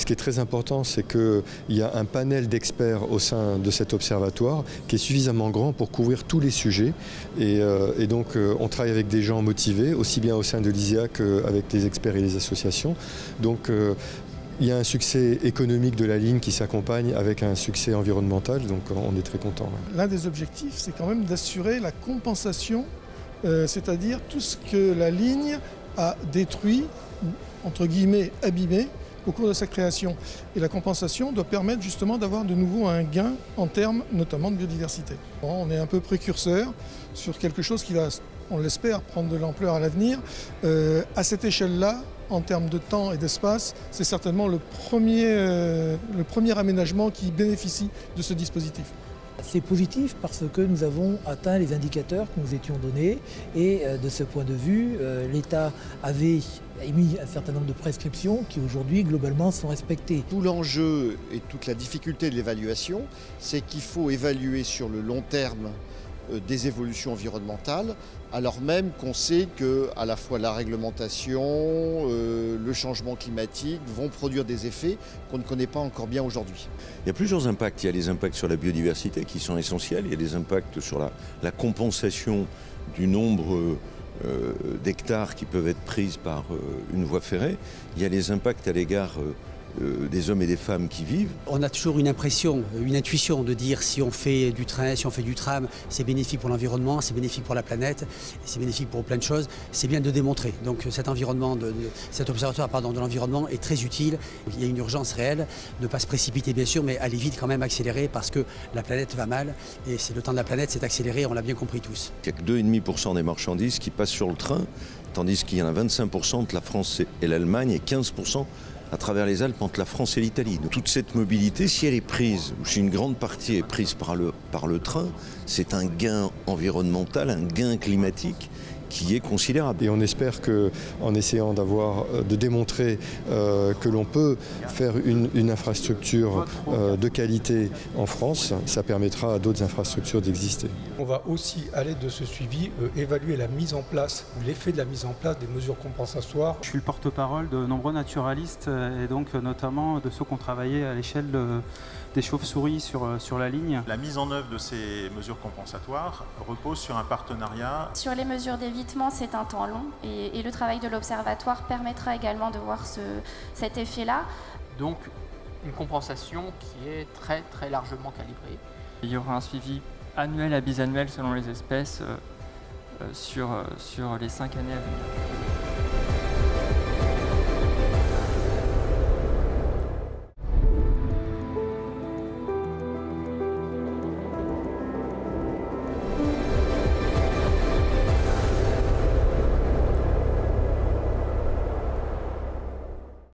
Ce qui est très important, c'est qu'il y a un panel d'experts au sein de cet observatoire qui est suffisamment grand pour couvrir tous les sujets. Et donc, on travaille avec des gens motivés, aussi bien au sein de l'ISEA qu'avec les experts et les associations. Donc, il y a un succès économique de la ligne qui s'accompagne avec un succès environnemental, donc on est très content. L'un des objectifs, c'est quand même d'assurer la compensation, c'est-à-dire tout ce que la ligne a détruit, entre guillemets abîmé, au cours de sa création. Et la compensation doit permettre justement d'avoir de nouveau un gain en termes notamment de biodiversité. On est un peu précurseur sur quelque chose qui va, on l'espère, prendre de l'ampleur à l'avenir. À cette échelle-là, en termes de temps et d'espace, c'est certainement le premier aménagement qui bénéficie de ce dispositif. C'est positif parce que nous avons atteint les indicateurs que nous étions donnés et de ce point de vue, l'État avait émis un certain nombre de prescriptions qui aujourd'hui globalement sont respectées. Tout l'enjeu et toute la difficulté de l'évaluation, c'est qu'il faut évaluer sur le long terme des évolutions environnementales, alors même qu'on sait que à la fois la réglementation, le changement climatique vont produire des effets qu'on ne connaît pas encore bien aujourd'hui. Il y a plusieurs impacts. Il y a les impacts sur la biodiversité qui sont essentiels. Il y a des impacts sur la compensation du nombre d'hectares qui peuvent être prises par une voie ferrée. Il y a les impacts à l'égard des hommes et des femmes qui vivent. On a toujours une impression, une intuition de dire si on fait du train, si on fait du tram, c'est bénéfique pour l'environnement, c'est bénéfique pour la planète, c'est bénéfique pour plein de choses. C'est bien de démontrer. Donc cet observatoire de l'environnement est très utile. Il y a une urgence réelle, ne pas se précipiter bien sûr, mais aller vite quand même, accélérer parce que la planète va mal et c'est le temps de la planète, c'est accéléré, on l'a bien compris tous. Il n'y a que 2,5% des marchandises qui passent sur le train, tandis qu'il y en a 25% entre la France et l'Allemagne et 15% à travers les Alpes entre la France et l'Italie. Toute cette mobilité, si elle est prise, ou si une grande partie est prise par le train, c'est un gain environnemental, un gain climatique qui est considérable. Et on espère qu'en essayant de démontrer que l'on peut faire une infrastructure de qualité en France, ça permettra à d'autres infrastructures d'exister. On va aussi, à l'aide de ce suivi, évaluer la mise en place, l'effet de la mise en place des mesures compensatoires. Je suis le porte-parole de nombreux naturalistes et donc notamment de ceux qui ont travaillé à l'échelle des chauves-souris sur la ligne. La mise en œuvre de ces mesures compensatoires repose sur un partenariat. Sur les mesures d'évitement, c'est un temps long et le travail de l'Observatoire permettra également de voir cet effet-là. Donc une compensation qui est très très largement calibrée. Il y aura un suivi annuel à bisannuel selon les espèces sur les 5 années à venir.